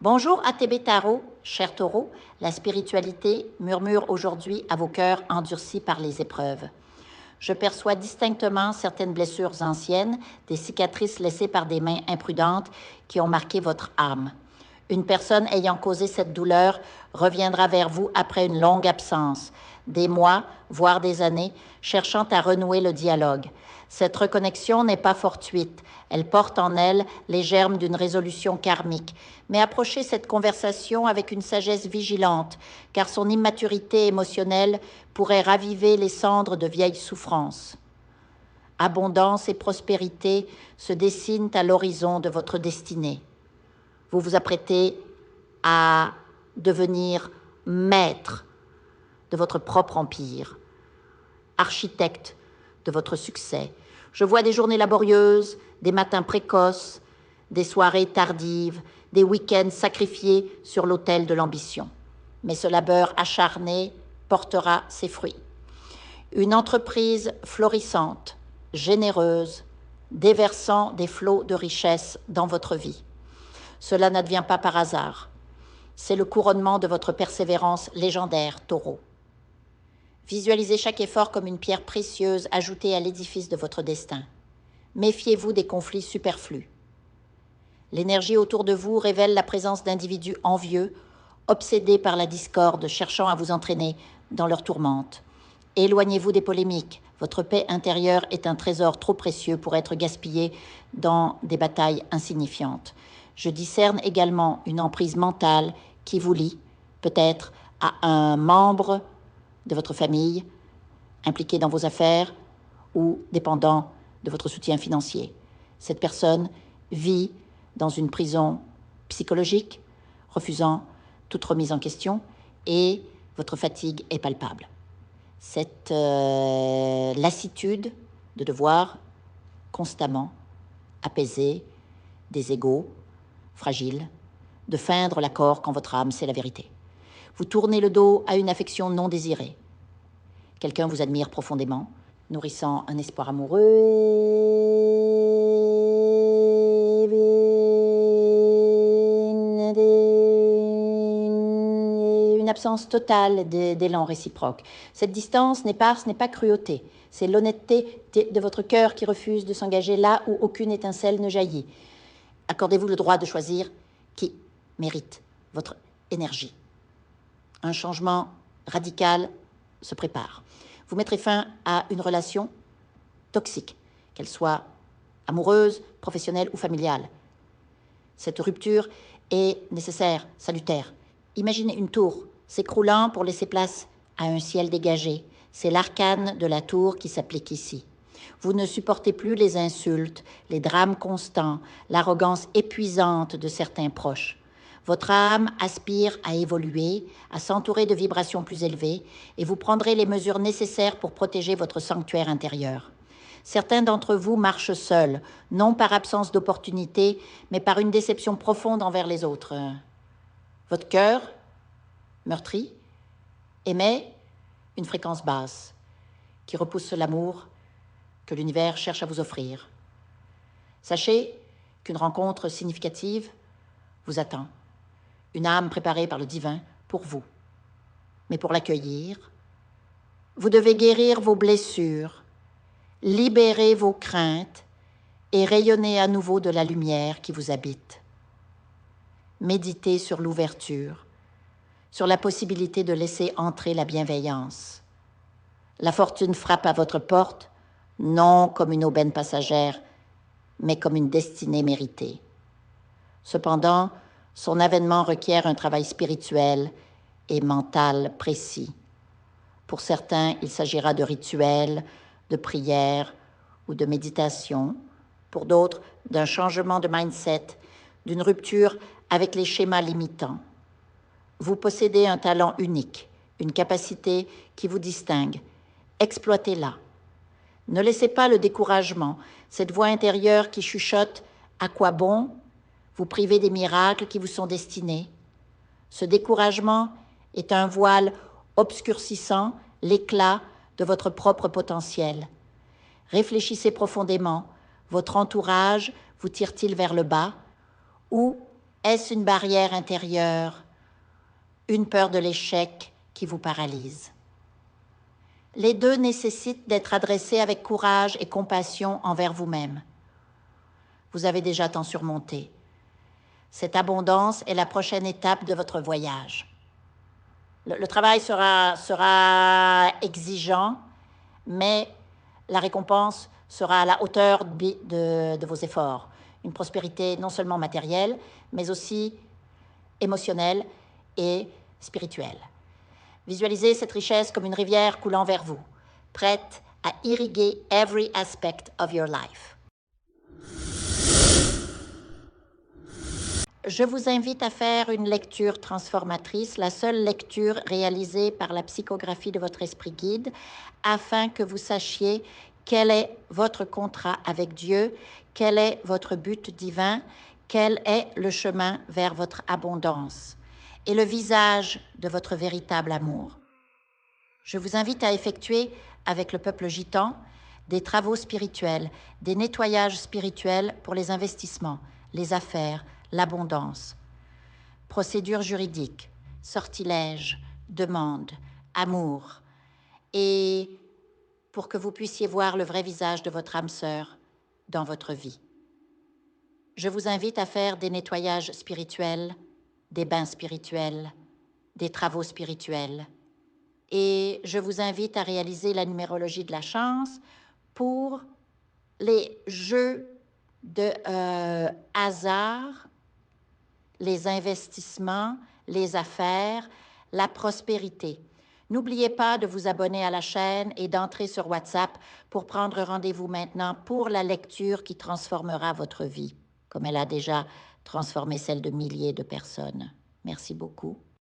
Bonjour ATB Tarot, cher taureau, la spiritualité murmure aujourd'hui à vos cœurs endurcis par les épreuves. Je perçois distinctement certaines blessures anciennes, des cicatrices laissées par des mains imprudentes qui ont marqué votre âme. Une personne ayant causé cette douleur reviendra vers vous après une longue absence, des mois, voire des années, cherchant à renouer le dialogue. Cette reconnexion n'est pas fortuite, elle porte en elle les germes d'une résolution karmique. Mais approchez cette conversation avec une sagesse vigilante, car son immaturité émotionnelle pourrait raviver les cendres de vieilles souffrances. Abondance et prospérité se dessinent à l'horizon de votre destinée. Vous vous apprêtez à devenir maître de votre propre empire, architecte de votre succès. Je vois des journées laborieuses, des matins précoces, des soirées tardives, des week-ends sacrifiés sur l'autel de l'ambition. Mais ce labeur acharné portera ses fruits. Une entreprise florissante, généreuse, déversant des flots de richesse dans votre vie. Cela n'advient pas par hasard. C'est le couronnement de votre persévérance légendaire, taureau. Visualisez chaque effort comme une pierre précieuse ajoutée à l'édifice de votre destin. Méfiez-vous des conflits superflus. L'énergie autour de vous révèle la présence d'individus envieux, obsédés par la discorde, cherchant à vous entraîner dans leur tourmente. Éloignez-vous des polémiques. Votre paix intérieure est un trésor trop précieux pour être gaspillé dans des batailles insignifiantes. Je discerne également une emprise mentale qui vous lie, peut-être, à un membre de votre famille, impliqué dans vos affaires ou dépendant de votre soutien financier. Cette personne vit dans une prison psychologique, refusant toute remise en question, et votre fatigue est palpable. Cette lassitude de devoir constamment apaiser des égos fragiles, de feindre l'accord quand votre âme sait la vérité. Vous tournez le dos à une affection non désirée. Quelqu'un vous admire profondément, nourrissant un espoir amoureux, une absence totale d'élan réciproque. Cette distance n'est pas cruauté, c'est l'honnêteté de votre cœur qui refuse de s'engager là où aucune étincelle ne jaillit. Accordez-vous le droit de choisir qui mérite votre énergie. Un changement radical se prépare. Vous mettrez fin à une relation toxique, qu'elle soit amoureuse, professionnelle ou familiale. Cette rupture est nécessaire, salutaire. Imaginez une tour s'écroulant pour laisser place à un ciel dégagé. C'est l'arcane de la tour qui s'applique ici. Vous ne supportez plus les insultes, les drames constants, l'arrogance épuisante de certains proches. Votre âme aspire à évoluer, à s'entourer de vibrations plus élevées, et vous prendrez les mesures nécessaires pour protéger votre sanctuaire intérieur. Certains d'entre vous marchent seuls, non par absence d'opportunité, mais par une déception profonde envers les autres. Votre cœur, meurtri, émet une fréquence basse qui repousse l'amour que l'univers cherche à vous offrir. Sachez qu'une rencontre significative vous attend. Une âme préparée par le divin pour vous. Mais pour l'accueillir, vous devez guérir vos blessures, libérer vos craintes et rayonner à nouveau de la lumière qui vous habite. Méditez sur l'ouverture, sur la possibilité de laisser entrer la bienveillance. La fortune frappe à votre porte, non comme une aubaine passagère, mais comme une destinée méritée. Cependant, son avènement requiert un travail spirituel et mental précis. Pour certains, il s'agira de rituels, de prières ou de méditation. Pour d'autres, d'un changement de mindset, d'une rupture avec les schémas limitants. Vous possédez un talent unique, une capacité qui vous distingue. Exploitez-la. Ne laissez pas le découragement, cette voix intérieure qui chuchote « À quoi bon ?» vous priver des miracles qui vous sont destinés. Ce découragement est un voile obscurcissant l'éclat de votre propre potentiel. Réfléchissez profondément. Votre entourage vous tire-t-il vers le bas ou Est-ce une barrière intérieure, une peur de l'échec qui vous paralyse? Les deux nécessitent d'être adressés avec courage et compassion envers vous-même. Vous avez déjà tant surmonté. Cette abondance est la prochaine étape de votre voyage. Le travail sera exigeant, mais la récompense sera à la hauteur de vos efforts. Une prospérité non seulement matérielle, mais aussi émotionnelle et spirituelle. Visualisez cette richesse comme une rivière coulant vers vous, prête à irriguer every aspect of your life. Je vous invite à faire une lecture transformatrice, la seule lecture réalisée par la psychographie de votre esprit guide, afin que vous sachiez quel est votre contrat avec Dieu, quel est votre but divin, quel est le chemin vers votre abondance et le visage de votre véritable amour. Je vous invite à effectuer avec le peuple gitan des travaux spirituels, des nettoyages spirituels pour les investissements, les affaires, l'abondance. Procédures juridiques, sortilèges, demandes, amour. Et pour que vous puissiez voir le vrai visage de votre âme sœur dans votre vie. Je vous invite à faire des nettoyages spirituels, des bains spirituels, des travaux spirituels. Et je vous invite à réaliser la numérologie de la chance pour les jeux de hasard, les investissements, les affaires, la prospérité. N'oubliez pas de vous abonner à la chaîne et d'entrer sur WhatsApp pour prendre rendez-vous maintenant pour la lecture qui transformera votre vie, comme elle a déjà transformé celle de milliers de personnes. Merci beaucoup.